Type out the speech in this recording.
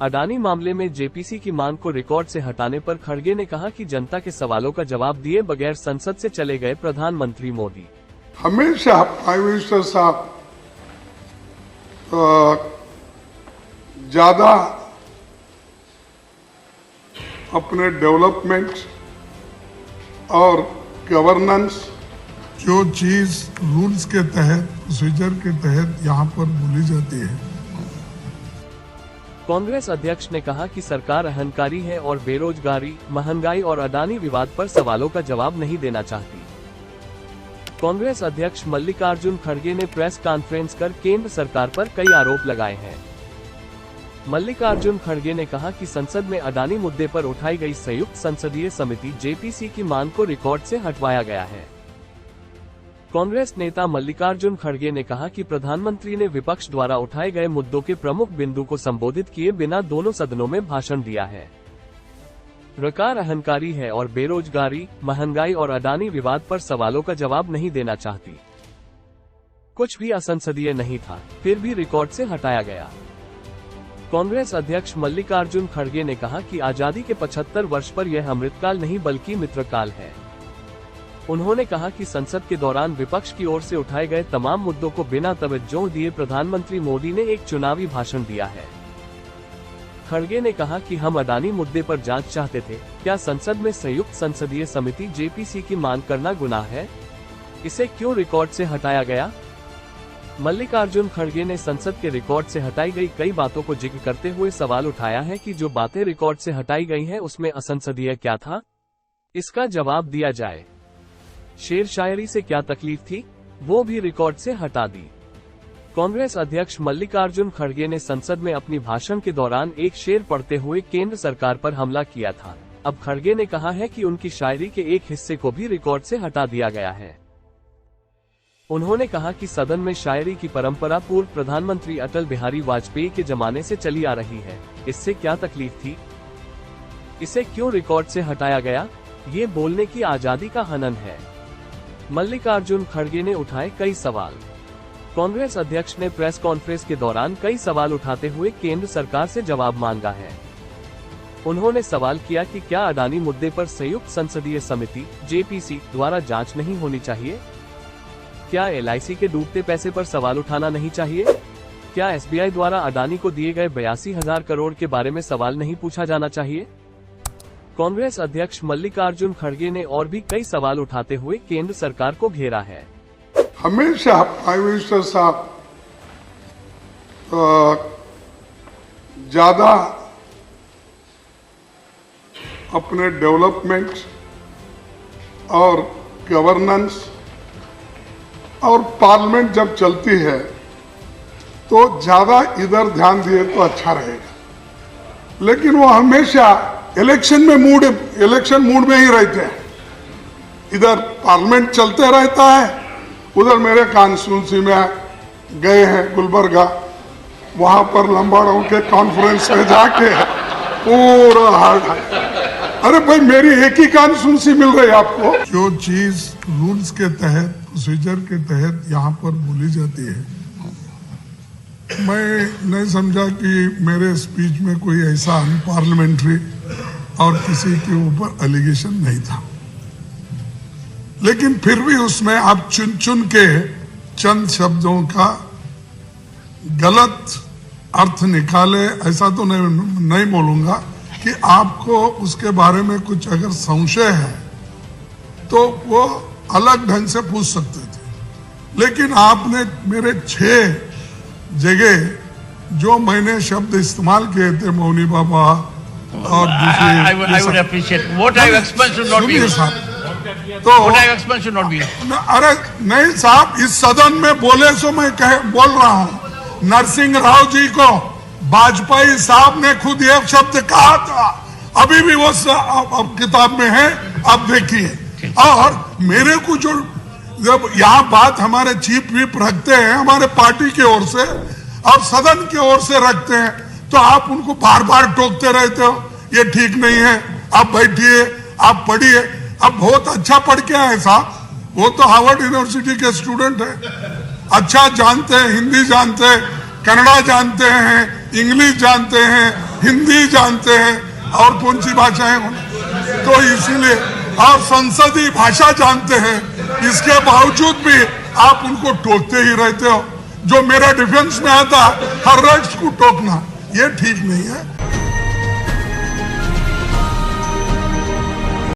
अडानी मामले में जेपीसी की मांग को रिकॉर्ड से हटाने पर खड़गे ने कहा कि जनता के सवालों का जवाब दिए बगैर संसद से चले गए प्रधानमंत्री मोदी। हमेशा प्राइम मिनिस्टर साहब ज्यादा अपने डेवलपमेंट और गवर्नेंस, जो चीज रूल्स के तहत, प्रोसीजर के तहत यहाँ पर बोली जाती है। कांग्रेस अध्यक्ष ने कहा कि सरकार अहंकारी है और बेरोजगारी, महंगाई और अडानी विवाद पर सवालों का जवाब नहीं देना चाहती। कांग्रेस अध्यक्ष मल्लिकार्जुन खड़गे ने प्रेस कॉन्फ्रेंस कर केंद्र सरकार पर कई आरोप लगाए हैं। मल्लिकार्जुन खड़गे ने कहा कि संसद में अडानी मुद्दे पर उठाई गई संयुक्त संसदीय समिति जेपीसी की मांग को रिकॉर्ड से हटवाया गया है। कांग्रेस नेता मल्लिकार्जुन खड़गे ने कहा कि प्रधानमंत्री ने विपक्ष द्वारा उठाए गए मुद्दों के प्रमुख बिंदु को संबोधित किए बिना दोनों सदनों में भाषण दिया है। सरकार अहंकारी है और बेरोजगारी, महंगाई और अडानी विवाद पर सवालों का जवाब नहीं देना चाहती। कुछ भी असंसदीय नहीं था, फिर भी रिकॉर्ड से हटाया गया। कांग्रेस अध्यक्ष मल्लिकार्जुन खड़गे ने कहा कि आजादी के 75 वर्ष पर यह अमृतकाल नहीं बल्कि मित्रकाल है। उन्होंने कहा कि संसद के दौरान विपक्ष की ओर से उठाए गए तमाम मुद्दों को बिना तवज्जो दिए प्रधानमंत्री मोदी ने एक चुनावी भाषण दिया है। खड़गे ने कहा कि हम अडानी मुद्दे पर जांच चाहते थे। क्या संसद में संयुक्त संसदीय समिति जेपीसी की मांग करना गुनाह है? इसे क्यों रिकॉर्ड से हटाया गया? मल्लिकार्जुन खड़गे ने संसद के रिकॉर्ड से हटाई गई कई बातों को जिक्र करते हुए सवाल उठाया है कि जो बातें रिकॉर्ड से हटाई गई हैं उसमें असंसदीय क्या था? इसका जवाब दिया जाए। शेर शायरी से क्या तकलीफ थी, वो भी रिकॉर्ड से हटा दी। कांग्रेस अध्यक्ष मल्लिकार्जुन खड़गे ने संसद में अपनी भाषण के दौरान एक शेर पढ़ते हुए केंद्र सरकार पर हमला किया था। अब खड़गे ने कहा है कि उनकी शायरी के एक हिस्से को भी रिकॉर्ड से हटा दिया गया है। उन्होंने कहा कि सदन में शायरी की परंपरा पूर्व प्रधानमंत्री अटल बिहारी वाजपेयी के जमाने से चली आ रही है। इससे क्या तकलीफ थी? इसे क्यों रिकॉर्ड से हटाया गया? ये बोलने की आजादी का हनन है। मल्लिकार्जुन खड़गे ने उठाए कई सवाल। कांग्रेस अध्यक्ष ने प्रेस कॉन्फ्रेंस के दौरान कई सवाल उठाते हुए केंद्र सरकार से जवाब मांगा है। उन्होंने सवाल किया कि क्या अडानी मुद्दे पर संयुक्त संसदीय समिति जेपीसी द्वारा जांच नहीं होनी चाहिए? क्या एलआईसी के डूबते पैसे पर सवाल उठाना नहीं चाहिए? क्या एसबीआई द्वारा अडानी को दिए गए 82,000 करोड़ के बारे में सवाल नहीं पूछा जाना चाहिए? कांग्रेस अध्यक्ष मल्लिकार्जुन खड़गे ने और भी कई सवाल उठाते हुए केंद्र सरकार को घेरा है। हमेशा प्राइम मिनिस्टर साहब ज्यादा अपने डेवलपमेंट और गवर्नेंस और पार्लियामेंट जब चलती है तो ज्यादा इधर ध्यान दिए तो अच्छा रहेगा। लेकिन वो हमेशा इलेक्शन मूड में ही रहते हैं। इधर पार्लियामेंट चलते रहता है, उधर मेरे कॉन्स्टिट्यूंसी में गए हैं गुलबर्गा, वहां पर लंबाड़ों के कॉन्फ्रेंस में जाके पूरा अरे भाई मेरी एक ही कॉन्स्टिट्यूंसी मिल रही है आपको। जो चीज रूल्स के तहत, प्रोसीजर के तहत यहाँ पर बोली जाती है, मैं नहीं समझा कि मेरे स्पीच में कोई ऐसा अनपार्लियामेंट्री और किसी के ऊपर एलिगेशन नहीं था। लेकिन फिर भी उसमें आप चुन चुन के चंद शब्दों का गलत अर्थ निकाले, ऐसा तो नहीं बोलूंगा कि आपको उसके बारे में कुछ अगर संशय है तो वो अलग ढंग से पूछ सकते थे। लेकिन आपने मेरे 6 जगह जो मैंने शब्द इस्तेमाल किए थे, मौनी बाबा और दूसरे, I would appreciate what I explained should not be used. तो what I explained should not be used. अरे नहीं साहब, इस सदन में बोले सो मैं बोल रहा हूँ। नरसिंह राव जी को वाजपेयी साहब ने खुद एक शब्द कहा था, अभी भी वो अब किताब में है, अब देखिए। और मेरे को जो जब यहाँ बात हमारे चीफ व्हिप रखते हैं हमारे पार्टी की ओर से और सदन की ओर से रखते हैं, तो आप उनको बार बार टोकते रहते हो, ये ठीक नहीं है, आप बैठिए, आप पढ़िए। अब बहुत अच्छा पढ़ के आए साहब, वो तो हार्वर्ड यूनिवर्सिटी के स्टूडेंट है, अच्छा जानते हैं, हिंदी जानते हैं, कन्नड़ा जानते हैं, इंग्लिश जानते हैं, हिंदी जानते हैं और कौन सी भाषाएं हों, तो इसीलिए और संसदीय भाषा जानते हैं, इसके बावजूद भी आप उनको टोकते ही रहते हो। जो मेरा डिफेंस में आता हर राइट्स को टोकना, ये ठीक नहीं है।